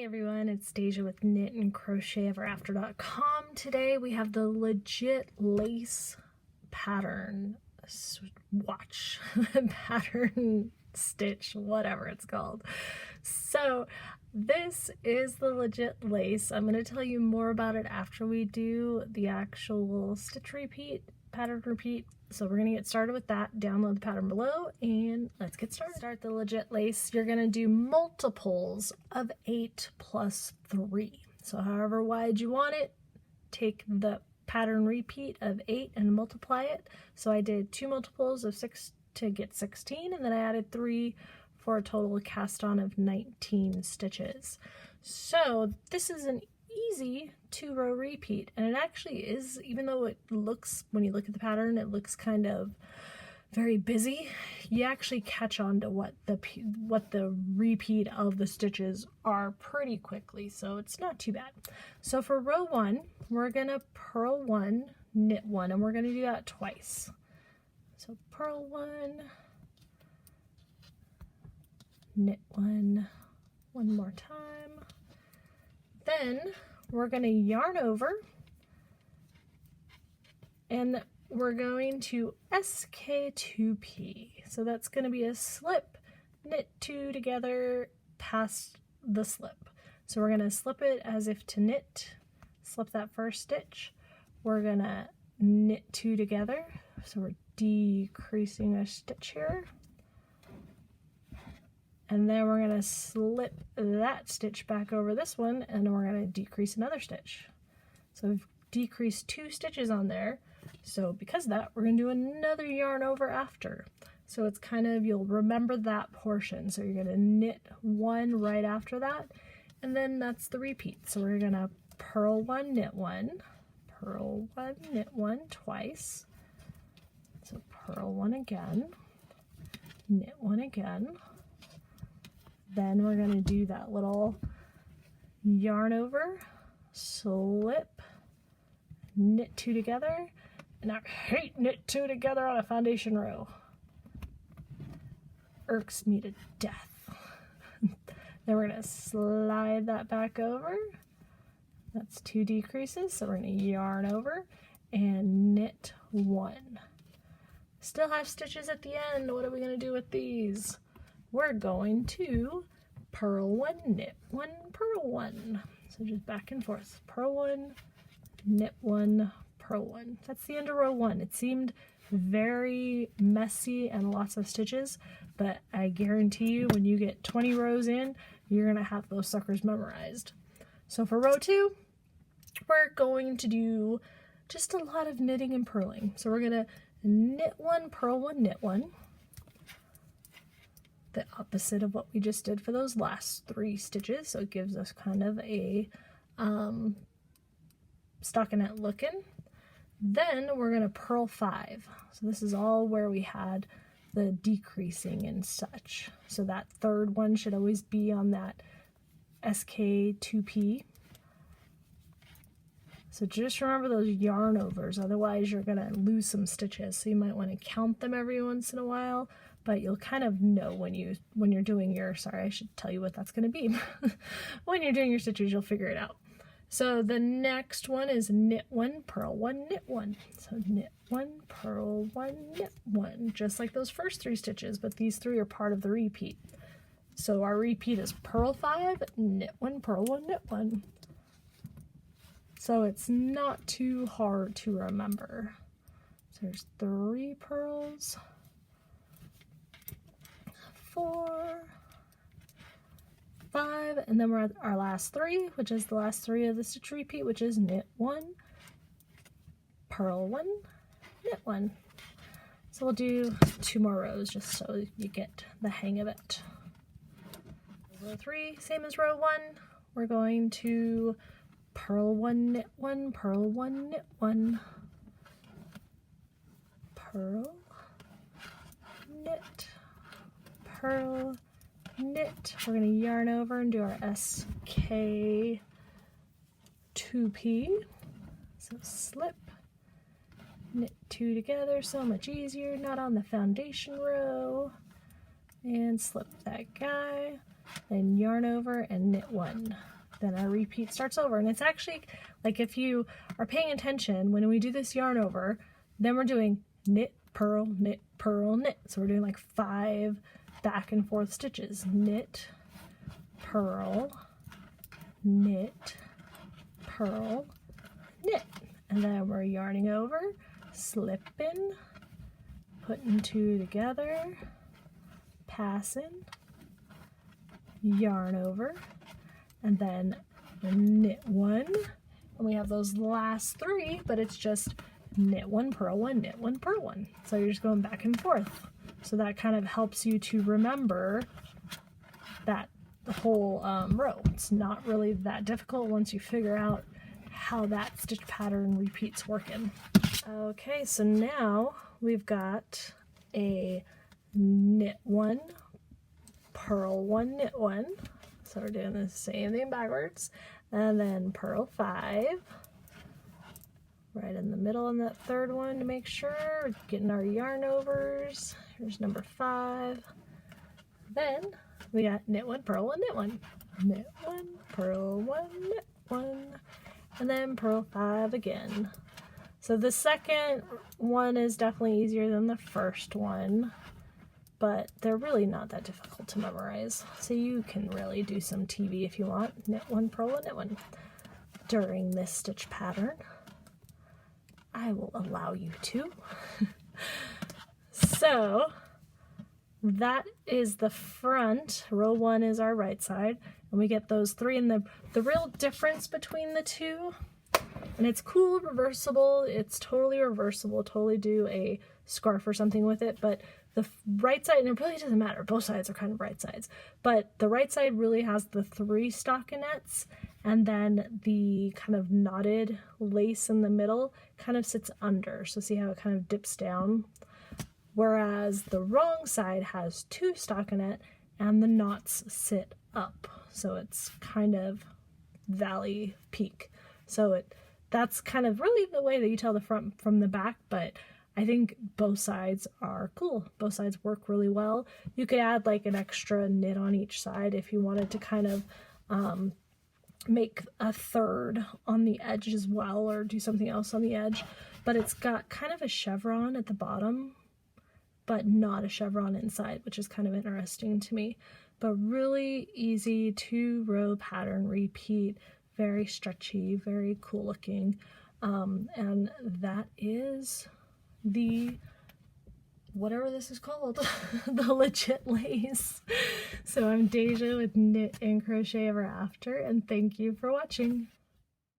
Everyone, it's Deja with Knit and Crochet Everafter.com. Today we have the legit lace pattern swatch, pattern stitch, whatever it's called. So this is the legit lace. I'm going to tell you more about it after we do the actual stitch repeat, pattern repeat. So we're going to get started with that. Download the pattern below and let's get started. Start the legit lace. You're going to do multiples of 8 plus 3. So however wide you want it, take the pattern repeat of 8 and multiply it. So I did 2 multiples of 6 to get 16, and then I added 3 for a total cast on of 19 stitches. So this is an easy 2-row repeat, and it actually is, even though it looks, when you look at the pattern, it looks kind of very busy, you actually catch on to what the repeat of the stitches are pretty quickly, so it's not too bad. So for row 1, we're gonna purl 1, knit 1, and we're gonna do that twice. So purl 1, knit 1, one more time. Then we're going to yarn over and we're going to SK2P. So that's going to be a slip, knit 2 together past the slip. So we're going to slip it as if to knit, slip that first stitch. We're going to knit 2 together. So we're decreasing a stitch here. And then we're going to slip that stitch back over this one, and we're going to decrease another stitch. So we've decreased 2 stitches on there. So because of that, we're going to do another yarn over after. So it's kind of, you'll remember that portion. So you're going to knit 1 right after that, and then that's the repeat. So we're going to purl 1, knit 1, purl 1, knit 1 twice. So purl 1 again, knit 1 again. Then we're going to do that little yarn over, slip, knit 2 together, and I hate knit 2 together on a foundation row. Irks me to death. Then we're going to slide that back over. That's 2 decreases, so we're going to yarn over and knit 1. Still have stitches at the end. What are we going to do with these? We're going to purl 1, knit 1, purl 1. So just back and forth. Purl 1, knit 1, purl 1. That's the end of row 1. It seemed very messy and lots of stitches, but I guarantee you when you get 20 rows in, you're going to have those suckers memorized. So for row 2, we're going to do just a lot of knitting and purling. So we're going to knit 1, purl 1, knit 1. The opposite of what we just did for those last 3 stitches, so it gives us kind of a stockinette looking. Then we're going to purl 5. So this is all where we had the decreasing and such. So that third one should always be on that SK2P. So just remember those yarn overs, otherwise you're going to lose some stitches. So you might want to count them every once in a while, but you'll kind of know when you're doing your, sorry, I should tell you what that's going to be. When you're doing your stitches, you'll figure it out. So the next one is knit 1, purl 1, knit 1. So knit 1, purl 1, knit 1, just like those first 3 stitches, but these 3 are part of the repeat. So our repeat is purl 5, knit 1, purl 1, knit 1. So it's not too hard to remember. So there's 3 purls, 4, 5, and then we're at our last 3, which is the last 3 of the stitch repeat, which is knit 1, purl 1, knit 1. So we'll do 2 more rows just so you get the hang of it. Row 3, same as row 1, we're going to purl 1, knit 1, purl 1, knit 1, purl, knit, purl, knit. We're going to yarn over and do our SK2P. So slip, knit 2 together, so much easier, not on the foundation row, and slip that guy, then yarn over and knit 1. then our repeat starts over. And it's actually, like, if you are paying attention, when we do this yarn over, then we're doing knit, purl, knit, purl, knit. So we're doing like 5 back and forth stitches. Knit, purl, knit, purl, knit. And then we're yarning over, slipping, putting 2 together, passing, yarn over, and then knit 1. And we have those last 3, but it's just knit 1, purl 1, knit 1, purl 1. So you're just going back and forth. So that kind of helps you to remember that whole row. It's not really that difficult once you figure out how that stitch pattern repeats working. Okay, so now we've got a knit 1, purl 1, knit 1. So we're doing the same thing backwards. And then purl 5. Right in the middle on that 3rd one to make sure. We're getting our yarn overs. Here's number 5. Then we got knit 1, purl 1, knit 1. Knit 1, purl 1, knit 1. And then purl 5 again. So the second one is definitely easier than the first one, but they're really not that difficult to memorize. So you can really do some TV if you want. Knit 1, purl 1, knit 1. During this stitch pattern, I will allow you to. So that is the front. Row 1 is our right side, and we get those 3. And the real difference between the 2, and it's cool, reversible, it's totally reversible, totally do a scarf or something with it, but the right side, and it really doesn't matter, both sides are kind of right sides, but the right side really has the 3 stockinettes, and then the kind of knotted lace in the middle kind of sits under. So see how it kind of dips down? Whereas the wrong side has 2 stockinette and the knots sit up. So it's kind of valley peak. So that's kind of really the way that you tell the front from the back, but I think both sides are cool. Both sides work really well. You could add like an extra knit on each side if you wanted to kind of make a 3rd on the edge as well, or do something else on the edge. But it's got kind of a chevron at the bottom, but not a chevron inside, which is kind of interesting to me. But really easy 2-row pattern repeat, very stretchy, very cool looking. And that is the, whatever this is called, the Legit Lace. So I'm Deja with Knit and Crochet Ever After, and thank you for watching.